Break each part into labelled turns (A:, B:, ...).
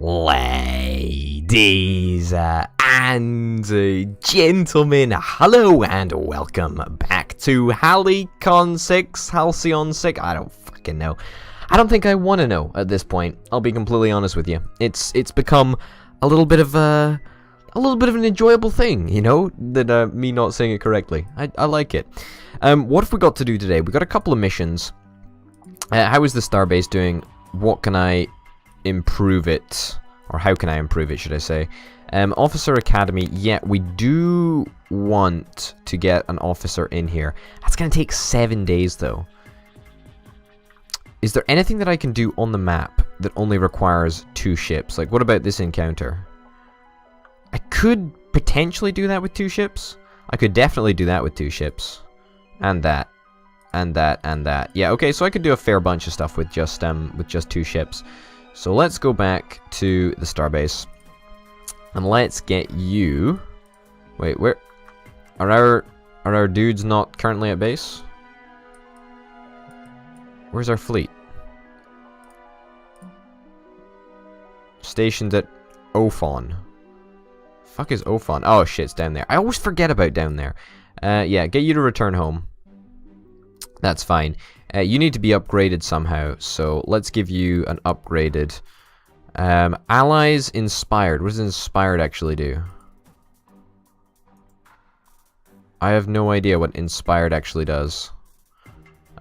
A: Ladies and gentlemen, hello and welcome back to Halcyon 6, Halcyon 6, I don't fucking know. I don't think I want to know at this point, I'll be completely honest with you. It's become a little bit of an enjoyable thing, you know, that me not saying it correctly. I like it. What have we got to do today? We got a couple of missions. How is the Starbase doing? What can I improve it, or how can I improve it, should I say? Officer Academy, yeah, we do want to get an officer in here. That's going to take 7 days, though. Is there anything that I can do on the map that only requires 2 ships? Like, what about this encounter? I could potentially do that with 2 ships. I could definitely do that with 2 ships. And that. And that, and that. Yeah, okay, so I could do a fair bunch of stuff with just 2 ships. So let's go back to the Starbase. And let's get you... Wait, where... Are our dudes not currently at base? Where's our fleet? Stationed at Ophon. Fuck is Ophon? Oh shit, it's down there. I always forget about down there. Yeah, get you to return home. That's fine. You need to be upgraded somehow, so let's give you an upgraded... Allies Inspired. What does Inspired actually do? I have no idea what Inspired actually does.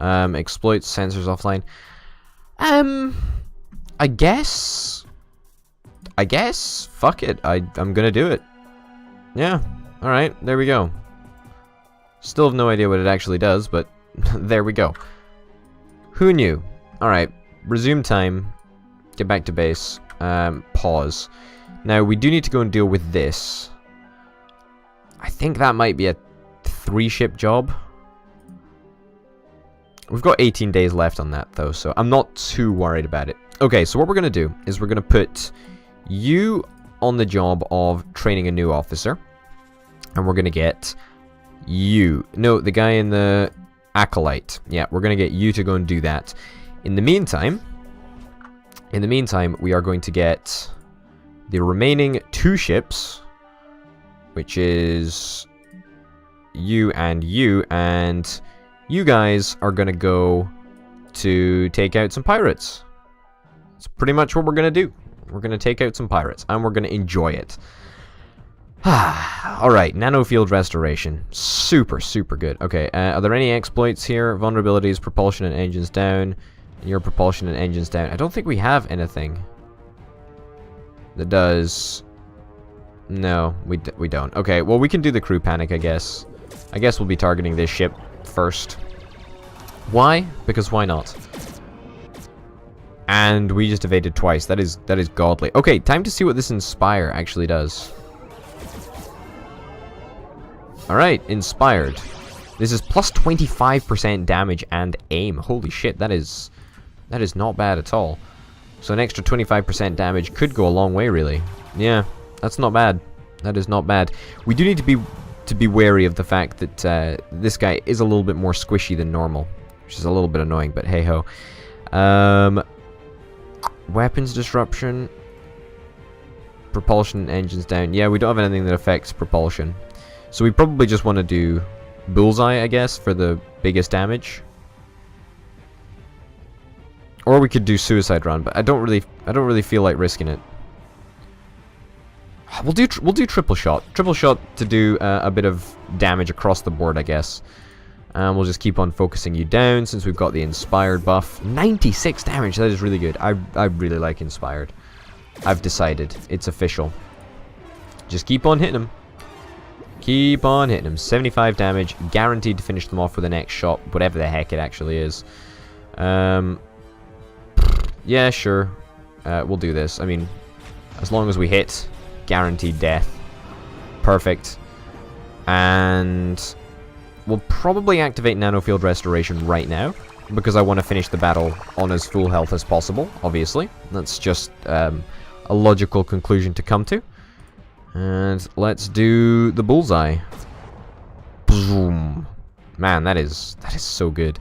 A: Exploits sensors offline. I guess... Fuck it. I'm gonna do it. Yeah. Alright, there we go. Still have no idea what it actually does, but there we go. Who knew? Alright, resume time. Get back to base. Pause. Now, we do need to go and deal with this. I think that might be a 3-ship job. We've got 18 days left on that, though, so I'm not too worried about it. Okay, so what we're going to do is we're going to put you on the job of training a new officer. And we're going to get you. No, the guy in the Acolyte. Yeah, we're going to get you to go and do that. In the meantime, we are going to get the remaining 2 ships, which is you, and you guys are going to go to take out some pirates. That's pretty much what we're going to do. We're going to take out some pirates, and we're going to enjoy it. Alright, nanofield restoration. Super, super good. Okay, are there any exploits here? Vulnerabilities, propulsion and engines down. Your propulsion and engines down. I don't think we have anything that does... No, we don't. Okay, well, we can do the crew panic, I guess. I guess we'll be targeting this ship first. Why? Because why not? And we just evaded twice. That is godly. Okay, time to see what this Inspire actually does. Alright, Inspired. This is plus 25% damage and aim. Holy shit, that is not bad at all. So an extra 25% damage could go a long way, really. Yeah, that's not bad. That is not bad. We do need to be wary of the fact that this guy is a little bit more squishy than normal, which is a little bit annoying, but hey-ho. Weapons disruption. Propulsion engines down. Yeah, we don't have anything that affects propulsion. So we probably just want to do Bullseye, I guess, for the biggest damage. Or we could do Suicide Run, but I don't really feel like risking it. We'll do Triple Shot. Triple Shot to do a bit of damage across the board, I guess. We'll just keep on focusing you down since we've got the Inspired buff. 96 damage, that is really good. I really like Inspired. I've decided. It's official. Just keep on hitting him. Keep on hitting him. 75 damage, guaranteed to finish them off with the next shot, whatever the heck it actually is. Yeah, sure. We'll do this. I mean, as long as we hit, guaranteed death. Perfect. And we'll probably activate nanofield restoration right now, because I want to finish the battle on as full health as possible, obviously. That's just a logical conclusion to come to. And let's do the Bullseye. Boom. Man, that is so good.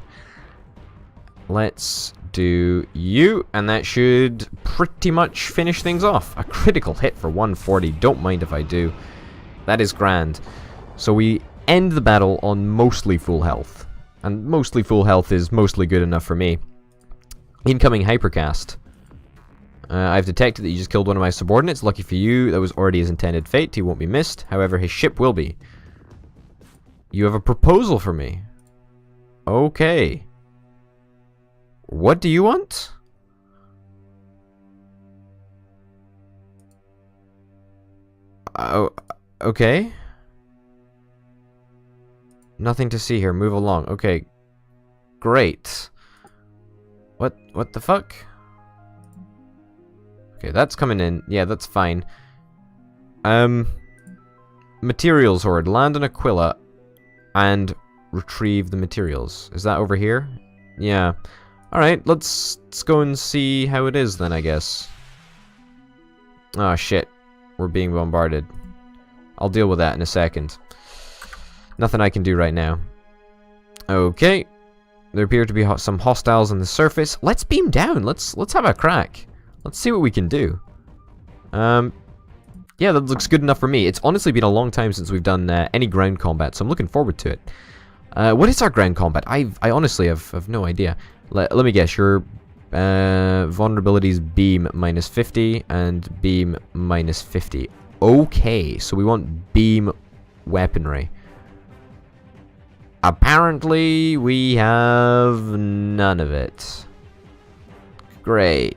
A: Let's do you, and that should pretty much finish things off. A critical hit for 140, don't mind if I do. That is grand. So we end the battle on mostly full health. And mostly full health is mostly good enough for me. Incoming hypercast. I've detected that you just killed one of my subordinates. Lucky for you, that was already his intended fate. He won't be missed. However, his ship will be. You have a proposal for me. Okay. What do you want? Oh, okay. Nothing to see here. Move along. Okay. Great. What the fuck? Okay, that's coming in. Yeah, that's fine. Materials horde. Land on Aquila and retrieve the materials. Is that over here? Yeah. Alright, let's go and see how it is then, I guess. Oh shit. We're being bombarded. I'll deal with that in a second. Nothing I can do right now. Okay. There appear to be some hostiles on the surface. Let's beam down. Let's have a crack. Let's see what we can do. Yeah, that looks good enough for me. It's honestly been a long time since we've done any ground combat, so I'm looking forward to it. What is our ground combat? I honestly have no idea. Let me guess. Your vulnerabilities beam minus 50 and beam minus 50. Okay, so we want beam weaponry. Apparently, we have none of it. Great.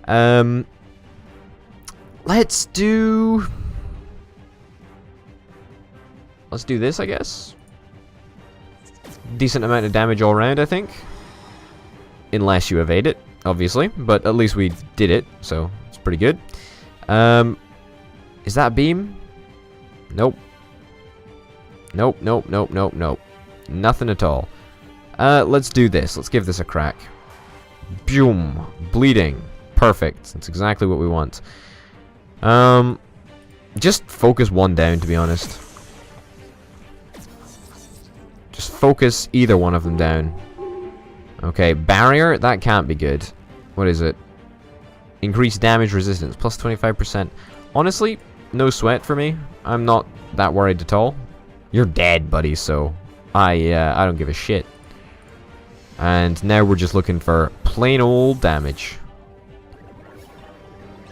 A: Let's do this, I guess. Decent amount of damage all around, I think. Unless you evade it, obviously. But at least we did it, so it's pretty good. Is that a beam? Nope. Nope, nope, nope, nope, nope. Nothing at all. Let's do this. Let's give this a crack. Boom. Bleeding. Perfect. That's exactly what we want. Just focus one down, to be honest. Just focus either one of them down. Okay, barrier. That can't be good. What is it? Increased damage resistance. Plus 25%. Honestly, no sweat for me. I'm not that worried at all. You're dead, buddy, so I don't give a shit. And now we're just looking for plain old damage.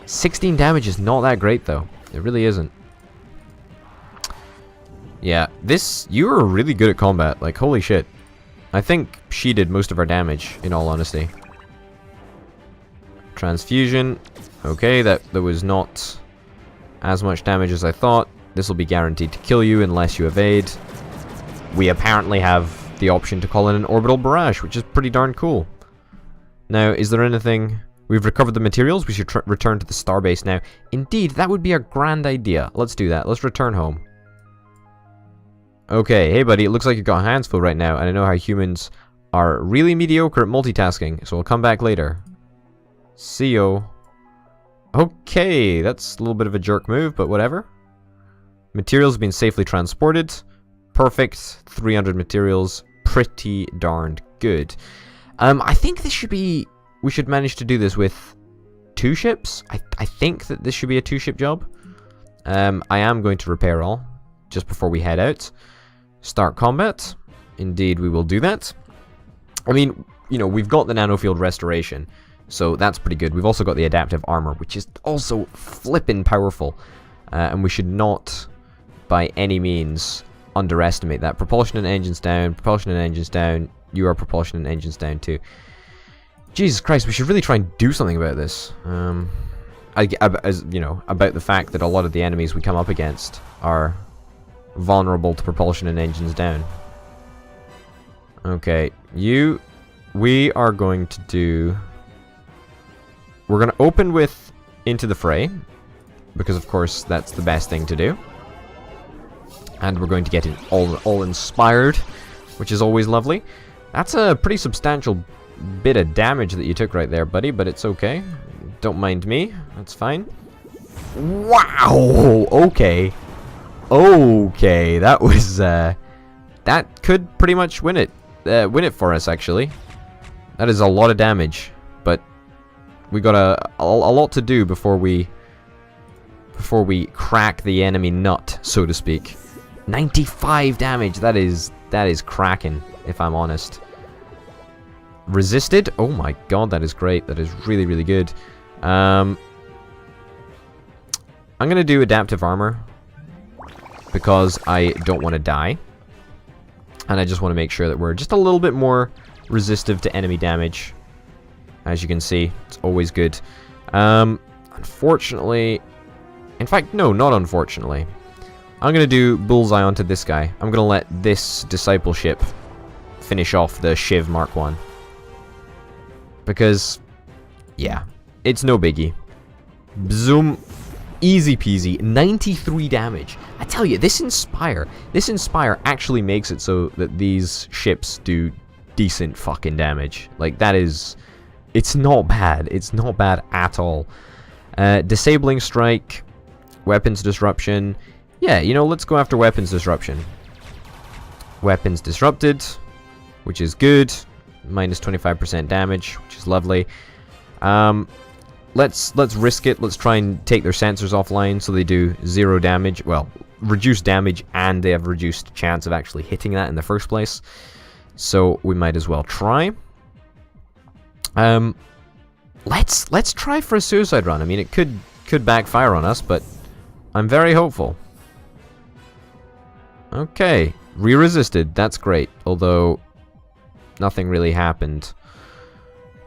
A: 16 damage is not that great, though. It really isn't. Yeah, you're really good at combat. Like, holy shit. I think she did most of our damage, in all honesty. Transfusion. Okay, that was not as much damage as I thought. This will be guaranteed to kill you unless you evade. We apparently have the option to call in an orbital barrage, which is pretty darn cool. Now, is there anything... We've recovered the materials. We should return to the starbase now. Indeed, that would be a grand idea. Let's do that. Let's return home. Okay, hey buddy, it looks like you've got hands full right now, and I know how humans are really mediocre at multitasking, so we'll come back later. See you. Okay, that's a little bit of a jerk move, but whatever. Materials have been safely transported. Perfect. 300 materials. Pretty darned good. I think this should be... We should manage to do this with 2 ships. I think that this should be a 2-ship job. I am going to repair all just before we head out. Start combat. Indeed, we will do that. I mean, you know, we've got the nanofield restoration, so that's pretty good. We've also got the adaptive armor, which is also flippin' powerful. And we should not, by any means, underestimate that. Propulsion and engines down. Propulsion and engines down. You are propulsion and engines down too. Jesus Christ, we should really try and do something about this. As you know, about the fact that a lot of the enemies we come up against are vulnerable to propulsion and engines down. Okay, we are going to do... We're going to open with Into the Fray, because of course that's the best thing to do. And we're going to get all inspired, which is always lovely. That's a pretty substantial bit of damage that you took right there, buddy, but it's okay. Don't mind me. That's fine. Wow! Okay. Okay, that was, that could pretty much win it for us, actually. That is a lot of damage, but we got a lot to do before we crack the enemy nut, so to speak. 95 damage. That is cracking, if I'm honest. Resisted? Oh my god, that is great. That is really, really good. I'm gonna do adaptive armor because I don't want to die, and I just want to make sure that we're just a little bit more resistive to enemy damage. As you can see, it's always good. Unfortunately, in fact, no, not unfortunately. I'm gonna do bullseye onto this guy. I'm gonna let this discipleship finish off the Shiv Mark 1. Because, yeah, it's no biggie. Zoom, easy peasy, 93 damage. I tell you, this Inspire actually makes it so that these ships do decent fucking damage. Like, that is, it's not bad. It's not bad at all. Disabling strike, weapons disruption. Yeah, you know, let's go after weapons disruption. Weapons disrupted, which is good. Minus 25% damage, which is lovely. Let's risk it. Let's try and take their sensors offline so they do 0 damage. Well, reduced damage, and they have reduced chance of actually hitting that in the first place. So we might as well try. Let's try for a suicide run. I mean, it could backfire on us, but I'm very hopeful. Okay, re-resisted. That's great. Although nothing really happened.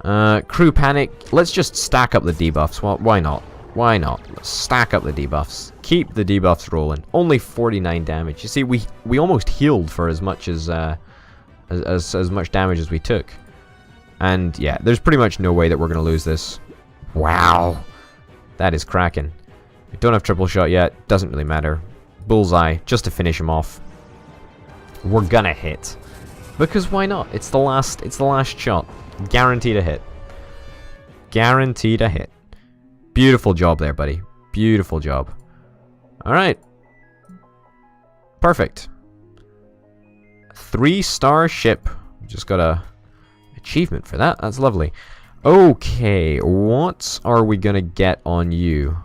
A: Crew panic. Let's just stack up the debuffs. Well, why not? Why not? Let's stack up the debuffs. Keep the debuffs rolling. Only 49 damage. You see, we almost healed for as much as much damage as we took. And yeah, there's pretty much no way that we're gonna lose this. Wow, that is cracking. We don't have triple shot yet. Doesn't really matter. Bullseye, just to finish him off. We're gonna hit. Because why not? It's the last shot. Guaranteed a hit. Guaranteed a hit. Beautiful job there, buddy. Beautiful job. Alright. Perfect. 3-star ship. Just got a achievement for that. That's lovely. Okay, what are we gonna get on you?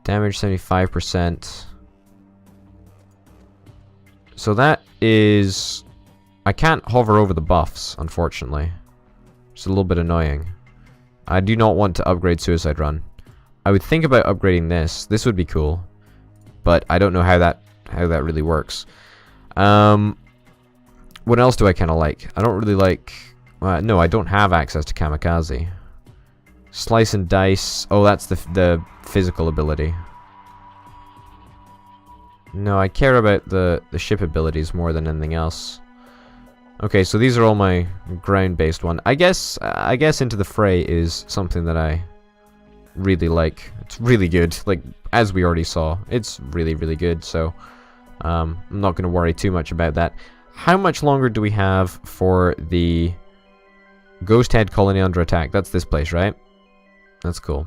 A: Damage 75%. So that is... I can't hover over the buffs, unfortunately. It's a little bit annoying. I do not want to upgrade Suicide Run. I would think about upgrading this. This would be cool. But I don't know how that really works. What else do I kind of like? I don't really like... no, I don't have access to Kamikaze. Slice and Dice. Oh, that's the physical ability. No, I care about the ship abilities more than anything else. Okay, so these are all my ground-based one. I guess Into the Fray is something that I really like. It's really good. Like, as we already saw, it's really, really good. So, I'm not going to worry too much about that. How much longer do we have for the Ghost Head Colony under attack? That's this place, right? That's cool.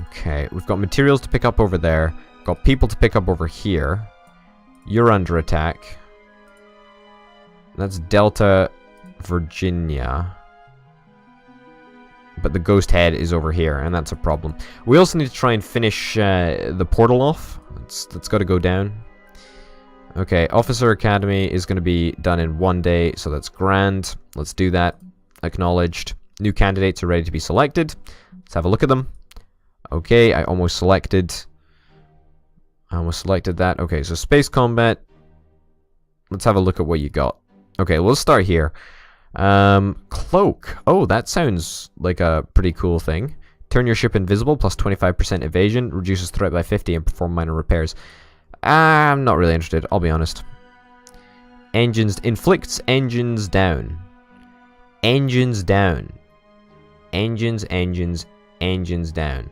A: Okay, we've got materials to pick up over there. Got people to pick up over here. You're under attack. That's Delta, Virginia. But the Ghost Head is over here, and that's a problem. We also need to try and finish the portal off. That's got to go down. Okay, Officer Academy is going to be done in 1 day, so that's grand. Let's do that. Acknowledged. New candidates are ready to be selected. Let's have a look at them. Okay, I almost selected that. Okay, so Space Combat. Let's have a look at what you got. Okay, we'll start here. Cloak. Oh, that sounds like a pretty cool thing. Turn your ship invisible, plus 25% evasion, reduces threat by 50, and perform minor repairs. I'm not really interested, I'll be honest. Engines. Inflicts engines down. Engines down. Engines down.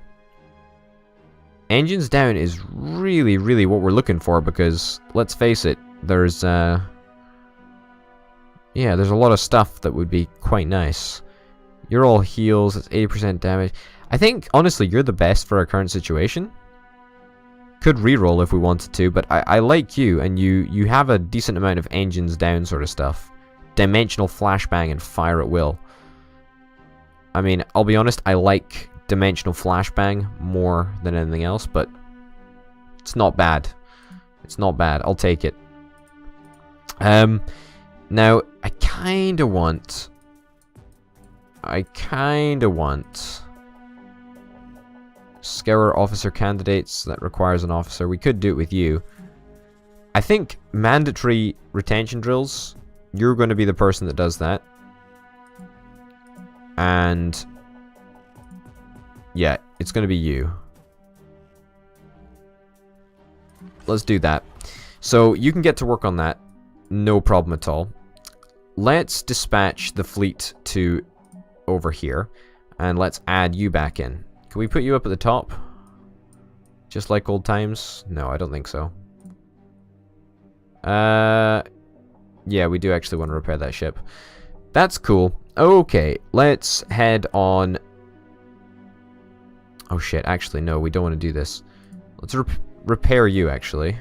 A: Engines down is really, really what we're looking for, because, let's face it, there's, yeah, there's a lot of stuff that would be quite nice. You're all heals, it's 80% damage. I think, honestly, you're the best for our current situation. Could reroll if we wanted to, but I like you, and you have a decent amount of engines down sort of stuff. dimensional flashbang and fire at will. I mean, I'll be honest, I like dimensional flashbang more than anything else, but it's not bad. It's not bad. I'll take it. Now, I kind of want scour officer candidates. That requires an officer. We could do it with you. I think mandatory retention drills, you're going to be the person that does that. And yeah, it's going to be you. Let's do that. So you can get to work on that. No problem at all. Let's dispatch the fleet to over here. And let's add you back in. Can we put you up at the top? Just like old times? No, I don't think so. Yeah, we do actually want to repair that ship. That's cool. Okay, let's head on. Oh shit, actually no, we don't want to do this. Let's repair you, actually.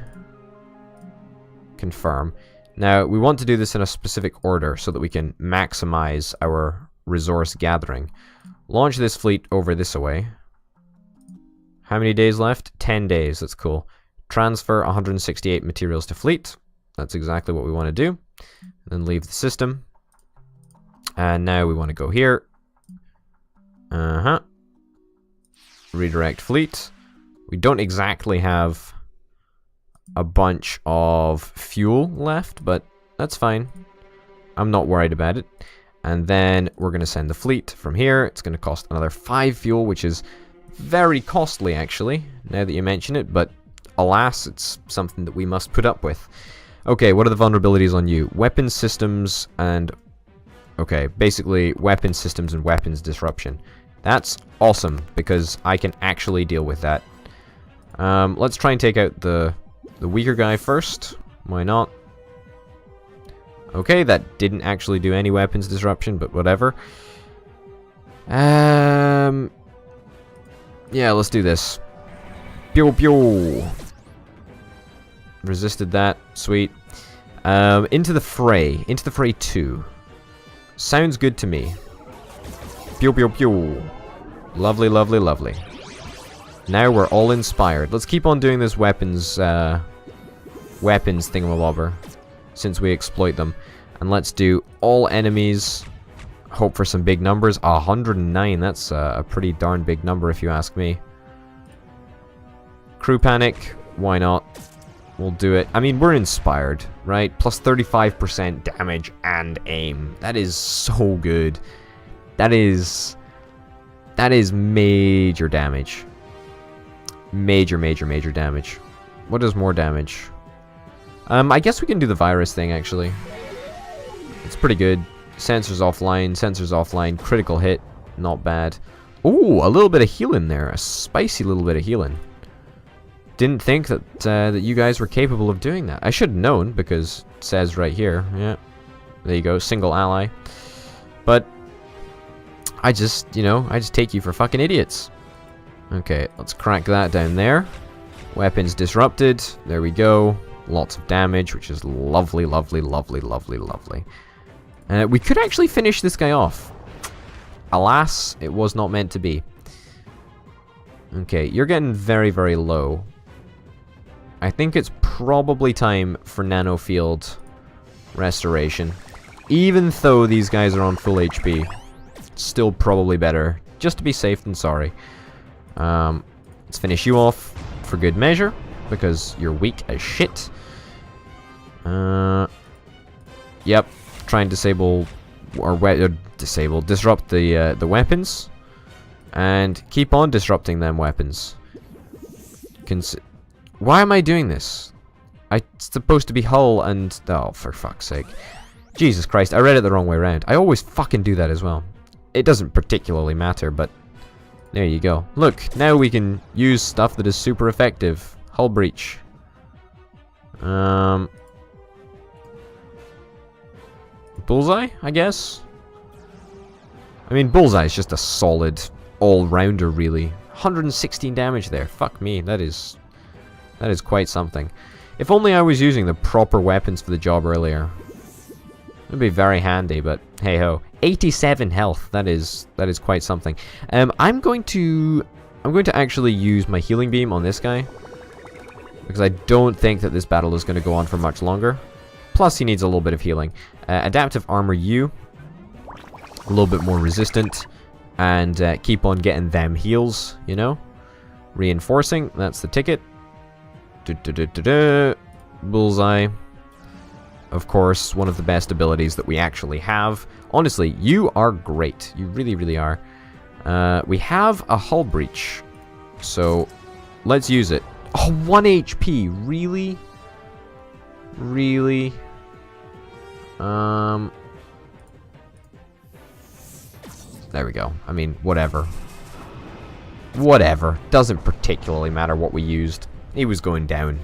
A: Confirm. Now, we want to do this in a specific order so that we can maximize our resource gathering. Launch this fleet over this away. How many days left? 10 days, that's cool. Transfer 168 materials to fleet. That's exactly what we want to do. Then leave the system. And now we want to go here. Redirect fleet. We don't exactly have a bunch of fuel left, but that's fine. I'm not worried about it. And then we're going to send the fleet from here. It's going to cost another 5 fuel, which is very costly, actually, now that you mention it. But alas, it's something that we must put up with. Okay, what are the vulnerabilities on you? Weapons systems and... Okay, basically weapons systems and weapons disruption. That's awesome, because I can actually deal with that. Let's try and take out the weaker guy first. Why not? Okay, that didn't actually do any weapons disruption, but whatever. Yeah, let's do this. Pew pew. Resisted that. Sweet. Into the fray. Into the fray 2. Sounds good to me. Pew pew pew. Lovely, lovely, lovely. Now we're all inspired. Let's keep on doing this weapons thingamabobber, since we exploit them. And let's do all enemies. Hope for some big numbers. 109, that's a pretty darn big number if you ask me. Crew panic, why not? We'll do it. I mean, we're inspired, right? Plus 35% damage and aim. That is so good. That is major damage. Major, major, major damage. What is more damage? I guess we can do the virus thing, actually. It's pretty good. Sensors offline, critical hit, not bad. Ooh, a little bit of healing there. A spicy little bit of healing. Didn't think that that you guys were capable of doing that. I should have known, because it says right here. Yeah. There you go, single ally. But I just take you for fucking idiots. Okay, let's crack that down there. Weapons disrupted. There we go. Lots of damage, which is lovely, lovely, lovely, lovely, lovely. We could actually finish this guy off. Alas, it was not meant to be. Okay, you're getting very, very low. I think it's probably time for nanofield restoration. Even though these guys are on full HP, still probably better, just to be safe than sorry. Let's finish you off for good measure, because you're weak as shit. Yep, try and disable or disrupt the weapons, and keep on disrupting them weapons. Why am I doing this? It's supposed to be hull and... Oh, for fuck's sake. Jesus Christ, I read it the wrong way around. I always fucking do that as well. It doesn't particularly matter, but... There you go. Look, now we can use stuff that is super effective. Hull breach. Bullseye, I guess? I mean, Bullseye is just a solid all-rounder, really. 116 damage there. Fuck me, that is quite something. If only I was using the proper weapons for the job earlier. It'd be very handy, but hey ho. 87 health. That is quite something. I'm going to actually use my healing beam on this guy, because I don't think that this battle is going to go on for much longer. Plus, he needs a little bit of healing. Adaptive armor you, a little bit more resistant, and keep on getting them heals. You know, reinforcing. That's the ticket. Bullseye. Of course, one of the best abilities that we actually have. Honestly, you are great. You really, really are. We have a hull breach, so let's use it. Oh, 1 HP. Really? Really? There we go. I mean, whatever. Whatever. Doesn't particularly matter what we used. He was going down.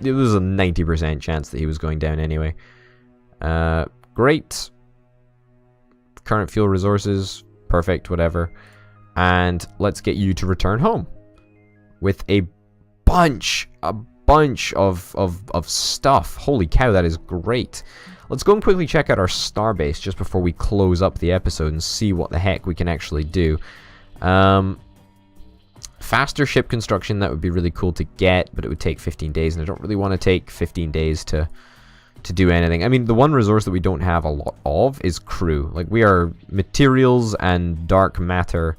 A: It was a 90% chance that he was going down anyway. Great. Current fuel resources. Perfect, whatever. And let's get you to return home. With a bunch of stuff. Holy cow, that is great. Let's go and quickly check out our starbase just before we close up the episode and see what the heck we can actually do. Faster ship construction, that would be really cool to get, but it would take 15 days, and I don't really want to take 15 days to do anything. I mean, the one resource that we don't have a lot of is crew. Like, we are materials and dark matter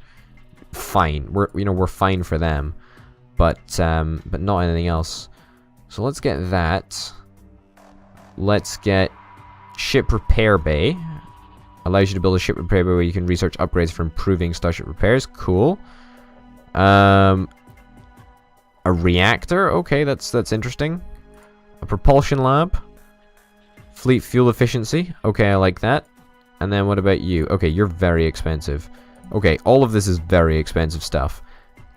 A: fine. We're fine for them, but not anything else. So let's get that. Let's get ship repair bay. Allows you to build a ship repair bay where you can research upgrades for improving starship repairs. Cool. A reactor. Okay, that's interesting. A propulsion lab. Fleet fuel efficiency. Okay, I like that. And then what about you? Okay, you're very expensive. Okay, all of this is very expensive stuff,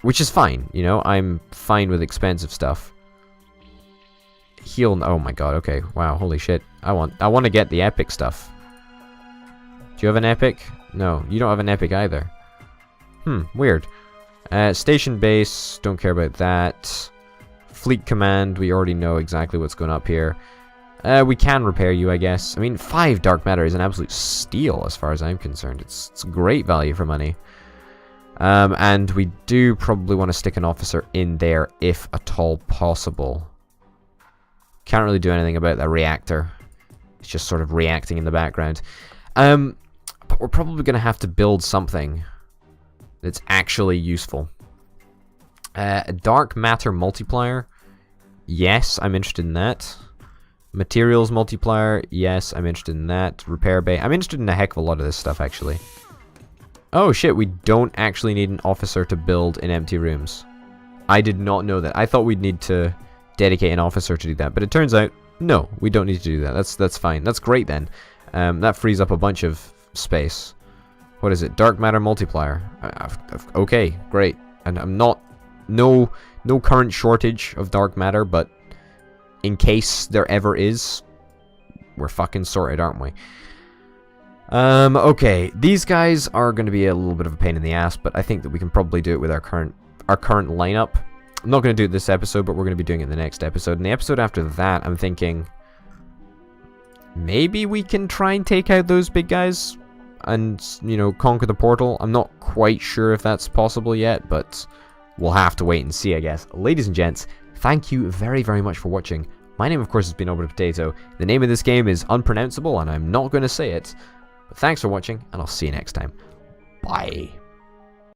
A: which is fine. You know, I'm fine with expensive stuff. Heal. Oh my god. Okay. Wow. Holy shit. I want to get the epic stuff. Do you have an epic? No, you don't have an epic either. Weird. Station base. Don't care about that. Fleet command. We already know exactly what's going up here. We can repair you, I guess. I mean, 5 dark matter is an absolute steal as far as I'm concerned. It's great value for money. And we do probably want to stick an officer in there if at all possible. Can't really do anything about that reactor. It's just sort of reacting in the background. But we're probably going to have to build something that's actually useful. A dark matter multiplier. Yes, I'm interested in that. Materials multiplier. Yes, I'm interested in that. Repair bay. I'm interested in a heck of a lot of this stuff, actually. Oh, shit. We don't actually need an officer to build in empty rooms. I did not know that. I thought we'd need to dedicate an officer to do that, but it turns out no, we don't need to do that. That's fine. That's great then. That frees up a bunch of space. What is it? Dark matter multiplier. Okay, great. And I'm not no current shortage of dark matter, but in case there ever is, we're fucking sorted, aren't we? Okay, these guys are going to be a little bit of a pain in the ass, but I think that we can probably do it with our current lineup. I'm not going to do it this episode, but we're going to be doing it in the next episode. And the episode after that, I'm thinking maybe we can try and take out those big guys and, you know, conquer the portal. I'm not quite sure if that's possible yet, but we'll have to wait and see, I guess. Ladies and gents, thank you very, very much for watching. My name, of course, has been Over the Potato. The name of this game is unpronounceable, and I'm not going to say it. But thanks for watching, and I'll see you next time. Bye.